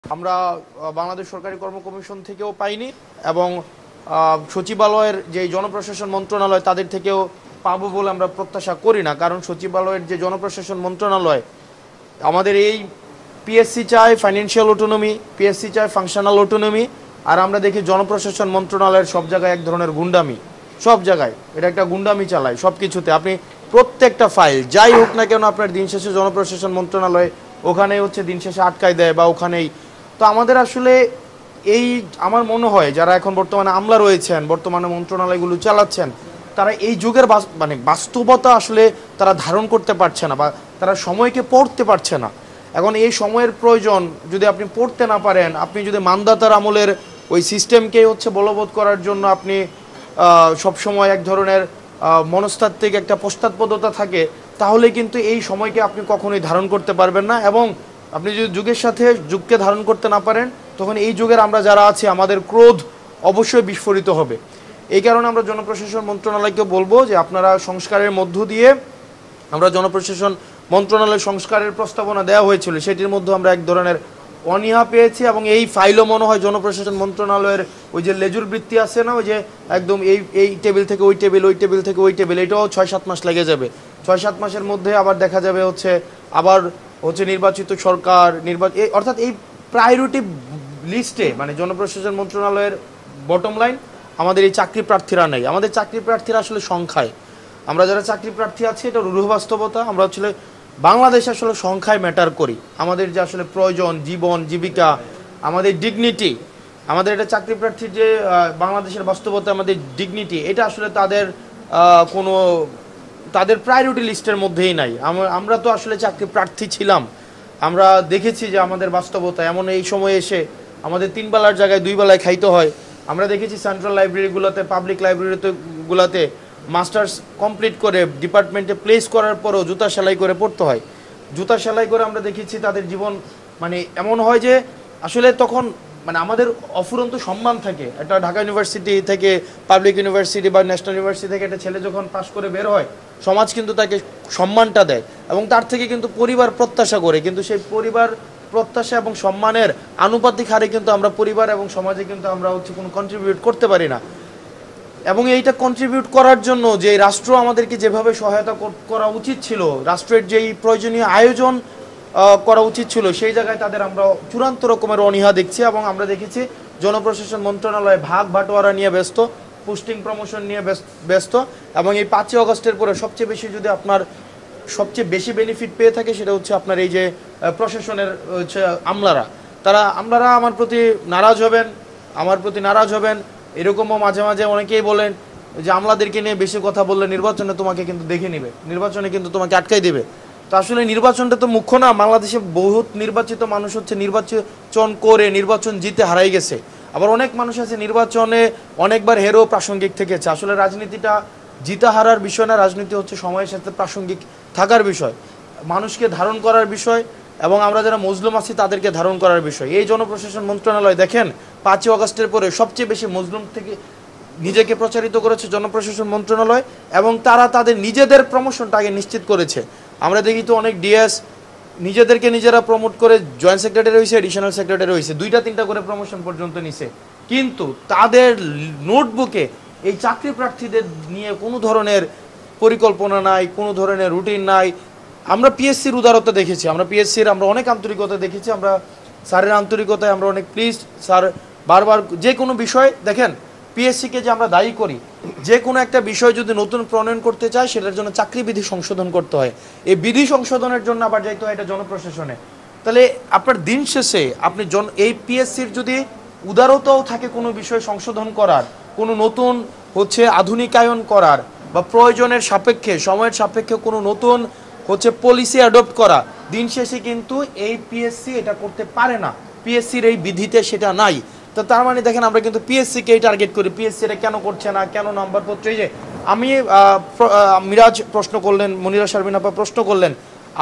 আমরা বাংলাদেশ সরকারি কর্ম কমিশন থেকেও পাইনি এবং সচিবালয়ের যে জনপ্রশাসন মন্ত্রণালয় তাদের থেকেও পাবো বলে আমরা প্রত্যাশা করি না, কারণ সচিবালয়ের যে জনপ্রশাসন মন্ত্রণালয় আমাদের এই পিএসসি চায় ফাইন্যান্সিয়াল অটোনমি, পিএসসি চায় ফাংশনাল অটোনমি, আর আমরা দেখি জনপ্রশাসন মন্ত্রণালয়ের সব জায়গায় এক ধরনের গুন্ডামি, সব জায়গায় এটা একটা গুন্ডামি চালায় সব কিছুতে। আপনি প্রত্যেকটা ফাইল যাই হোক না কেন আপনার দিন শেষে জনপ্রশাসন মন্ত্রণালয় ওখানেই হচ্ছে দিন শেষে আটকায় দেয় বা ওখানেই। তো আমাদের আসলে এই আমার মনে হয় যারা এখন বর্তমানে আমলা রয়েছেন, বর্তমানে মন্ত্রণালয়গুলো চালাচ্ছেন, তারা এই যুগের মানে বাস্তবতা আসলে তারা ধারণ করতে পারছে না বা তারা সময়কে পড়তে পারছে না। এখন এই সময়ের প্রয়োজন, যদি আপনি পড়তে না পারেন, আপনি যদি মানদাতার আমলের ওই সিস্টেমকে হচ্ছে বলবৎ করার জন্য আপনি সবসময় এক ধরনের মনস্তাত্ত্বিক একটা পশ্চাৎপদতা থাকে, তাহলে কিন্তু এই সময়কে আপনি কখনোই ধারণ করতে পারবেন না। এবং আপনি যদি যুগের সাথে যুগকে ধারণ করতে না পারেন, তখন এই যুগের আমরা যারা আছি আমাদের ক্রোধ অবশ্যই বিস্ফোরিত হবে। এই কারণে আমরা জনপ্রশাসন মন্ত্রণালয়কে বলবো যে আপনারা সংস্কারের মধ্য দিয়ে, আমরা জনপ্রশাসন মন্ত্রণালয় সংস্কারের প্রস্তাবনা দেওয়া হয়েছিল, সেটির মধ্যে আমরা এক ধরনের অনীহা পেয়েছি এবং এই ফাইলও মনে হয় জনপ্রশাসন মন্ত্রণালয়ের ওই যে লেজুর বৃত্তি আছে না, ওই যে একদম এই টেবিল থেকে ওই টেবিল, ওই টেবিল থেকে ওই টেবিল, এটাও 6-7 মাস লেগে যাবে। 6-7 মাসের মধ্যে আবার দেখা যাবে আবার নির্বাচিত সরকার অর্থাৎ এই প্রায়োরিটি লিস্টে মানে জনপ্রশাসন মন্ত্রণালয়ের বটম লাইন আমাদের এই চাকরি প্রার্থীরা নেই। আমাদের চাকরি প্রার্থীরা আসলে সংখ্যায়, আমরা যারা চাকরি প্রার্থী আছি এটা রূঢ় বাস্তবতা, আমরা বাংলাদেশে আসলে সংখ্যায় ম্যাটার করি। আমাদের যে আসলে প্রয়োজন, জীবন জীবিকা, আমাদের ডিগনিটি, আমাদের এটা চাকরি প্রার্থীর যে বাংলাদেশের বাস্তবতা, আমাদের ডিগনিটি, এটা আসলে তাদের প্রায়োরিটি লিস্টের মধ্যেই নাই। আমরা তো আসলে চাকরি প্রার্থী ছিলাম, আমরা দেখেছি যে আমাদের বাস্তবতা এমন। এই সময়ে এসে আমাদের 3 বেলার জায়গায় 2 বেলায় খাইতে হয়। আমরা দেখেছি সেন্ট্রাল লাইব্রেরিগুলোতে, পাবলিক লাইব্রেরিগুলোতে মাস্টার্স কমপ্লিট করে ডিপার্টমেন্টে প্লেস করার পরও জুতা সেলাই করে পড়তে হয়। জুতা সেলাই করে আমরা দেখেছি তাদের জীবন মানে এমন হয় যে আসলে তখন মানে আমাদের অফুরন্ত সম্মান থাকে। একটা ঢাকা ইউনিভার্সিটি থেকে, পাবলিক ইউনিভার্সিটি বা ন্যাশনাল ইউনিভার্সিটি থেকে একটা ছেলে যখন পাশ করে বের হয়, সমাজ কিন্তু তাকে সম্মানটা দেয় এবং তার থেকে কিন্তু পরিবার প্রত্যাশা করে, কিন্তু সেই পরিবার প্রত্যাশা এবং সম্মানের আনুপাতিক হারে কিন্তু আমরা পরিবার এবং সমাজে কিন্তু আমরা কোনো কন্ট্রিবিউট করতে পারি না। এবং এইটা কন্ট্রিবিউট করার জন্য যে রাষ্ট্র আমাদেরকে যেভাবে সহায়তা করা উচিত ছিল, রাষ্ট্রের যেই প্রয়োজনীয় আয়োজন করা উচিত ছিল, সেই জায়গায় তাদের আমরা চূড়ান্ত রকমের অনীহা দেখছি। এবং আমরা দেখেছি জনপ্রশাসন মন্ত্রণালয় ভাগ বাটোয়ারা নিয়ে ব্যস্ত, পোস্টিং প্রমোশন নিয়ে ব্যস্ত। এবং এই 5ই আগস্টের পরে সবচেয়ে বেশি যদি আপনার সবচেয়ে বেশি বেনিফিট পেয়ে থাকে সেটা হচ্ছে আপনার এই যে প্রশাসনের আমলারা আমার প্রতি নারাজ হবেন। এরকমও মাঝে মাঝে অনেকেই বলেন যে আমলাদেরকে নিয়ে বেশি কথা বললে নির্বাচনে তোমাকে কিন্তু দেখে নিবে, নির্বাচনে কিন্তু তোমাকে আটকাই দেবে। তো আসলে নির্বাচনটা তো মুখ্য না। বাংলাদেশে বহুত নির্বাচিত মানুষ নির্বাচন করে নির্বাচন জিতে হারাই গেছে। আবার অনেক মানুষ আছে নির্বাচনে অনেকবার হেরো প্রাসঙ্গিক থেকেছে। আসলে রাজনীতিটা জিতা হারার বিষয় না, রাজনীতি হচ্ছে সময়ের সাথে প্রাসঙ্গিক থাকার বিষয়, মানুষকে ধারণ করার বিষয় এবং আমরা যারা মজলুম আছি তাদেরকে ধারণ করার বিষয়। এই জনপ্রশাসন মন্ত্রণালয় দেখেন 5ই আগস্টের পরে সবচেয়ে বেশি মজলুম থেকে নিজেকে প্রচারিত করেছে জনপ্রশাসন মন্ত্রণালয় এবং তারা তাদের নিজেদের প্রমোশনটা আগে নিশ্চিত করেছে। আমরা দেখি তো অনেক ডিএস নিজেদেরকে নিজেরা প্রমোট করে জয়েন্ট সেক্রেটারি হয়েছে, এডিশনাল সেক্রেটারি হয়েছে, 2টা-3টা করে প্রমোশন পর্যন্ত নিছে, কিন্তু তাদের নোটবুকে এই চাকরি প্রার্থীদের নিয়ে কোনো ধরনের পরিকল্পনা নাই, কোনো ধরনের রুটিন নাই। আমরা পিএসসির উদারতা দেখেছি, আমরা অনেক আন্তরিকতা দেখেছি, আমরা স্যারের আন্তরিকতায় আমরা অনেক প্লিজ। স্যার বারবার যে কোনো বিষয় দেখেন, পিএসসিকে যে আমরা দায়ী করি, যে কোনো একটা বিষয় যদি নতুন প্রণয়ন করতে চায় সেটার জন্য চাকরি বিধি সংশোধন করতে হয়। এই বিধি সংশোধনের জন্য আবার যাইতে হয় এটা জনপ্রশাসনে। তাহলে আপনার দিন শেষে আপনি এই পিএসসির যদি উদারতাও থাকে কোনো বিষয় সংশোধন করার, কোনো নতুন আধুনিকায়ন করার বা প্রয়োজনের সাপেক্ষে, সময়ের সাপেক্ষে কোনো নতুন পলিসি অ্যাডপ্ট করা, দিন শেষে কিন্তু এই পিএসসি এটা করতে পারে না। পিএসসির এই বিধিতে সেটা নাই। তো তার মানে দেখেন আমরা কিন্তু পিএসসিকেই টার্গেট করি, পিএসসি এটা কেন করছে না, কেন নাম্বারপত্র। এই যে মিরাজ প্রশ্ন করলেন, মনিরা শারমিন আপা প্রশ্ন করলেন,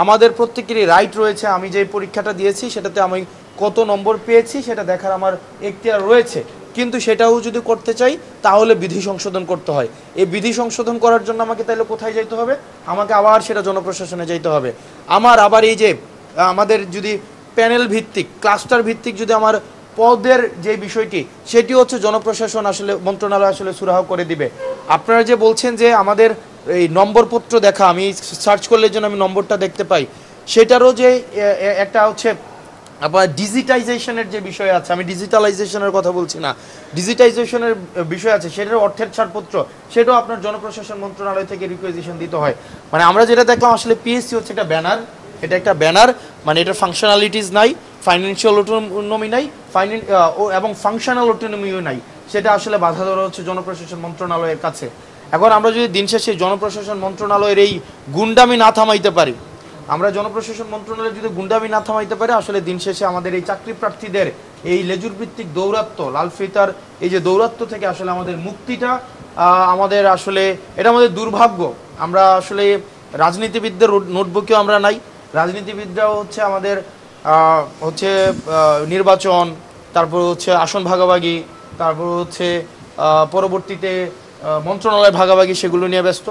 আমাদের প্রত্যেকেরই রাইট রয়েছে। আমি যে পরীক্ষাটা দিয়েছি সেটাতে আমি কত নম্বর পেয়েছি সেটা দেখার আমার এখতিয়ার রয়েছে, কিন্তু সেটাও যদি করতে চাই তাহলে বিধি সংশোধন করতে হয়। এই বিধি সংশোধন করার জন্য আমাকে তাহলে কোথায় যাইতে হবে? আমাকে আবার সেটা জনপ্রশাসনে যাইতে হবে। আবার এই যে আমাদের যদি প্যানেল ভিত্তিক ক্লাস্টার ভিত্তিক যদি আমার পদের যে বিষয়টি সেটি হচ্ছে জনপ্রশাসন আসলে মন্ত্রণালয় আসলে সুরাহা করে দিবে। আপনারা যে বলছেন যে আমাদের এই নম্বরপত্র দেখা, আমি সার্চ করলে যেন আমি নম্বরটা দেখতে পাই, সেটারও যে একটা হচ্ছে আবার ডিজিটাইজেশনের যে বিষয় আছে, আমি ডিজিটালাইজেশনের কথা বলছি না, ডিজিটাইজেশনের বিষয় আছে, সেটার অর্থের ছাড়পত্র সেটাও আপনার জনপ্রশাসন মন্ত্রণালয় থেকে রিকোয়েজিশন দিতে হয়। মানে আমরা যেটা দেখলাম আসলে পিএসসি হচ্ছে একটা ব্যানার, এটা একটা ব্যানার, মানে এটার ফাংশনালিটিস নাই, ফাইন্যান্সিয়াল অটোনমি নাই, এবং ফাংশনাল অটোনমিও নাই, সেটা আসলে বাধা ধরা হচ্ছে জনপ্রশাসন মন্ত্রণালয়ের কাছে। এখন আমরা যদি দিন শেষে জনপ্রশাসন মন্ত্রণালয়ের এই গুন্ডামি না থামাইতে পারি, আমরা জনপ্রশাসন মন্ত্রণালয় যদি গুন্ডামি না থামাইতে পারে, আসলে দিন শেষে আমাদের এই চাকরি প্রার্থীদের এই লেজুর ভিত্তিক দৌরাত্ম্য, লাল ফিতার এই যে দৌরাত্ম্য থেকে আসলে আমাদের মুক্তিটা আমাদের আসলে এটা আমাদের দুর্ভাগ্য। আমরা আসলে রাজনীতিবিদদের নোটবুকেও আমরা নাই, রাজনীতিবিদরাও হচ্ছে আমাদের হচ্ছে নির্বাচন, তারপর হচ্ছে আসন ভাগাভাগি, তারপর হচ্ছে পরবর্তীতে মন্ত্রণালয় ভাগাভাগি, সেগুলো নিয়ে ব্যস্ত।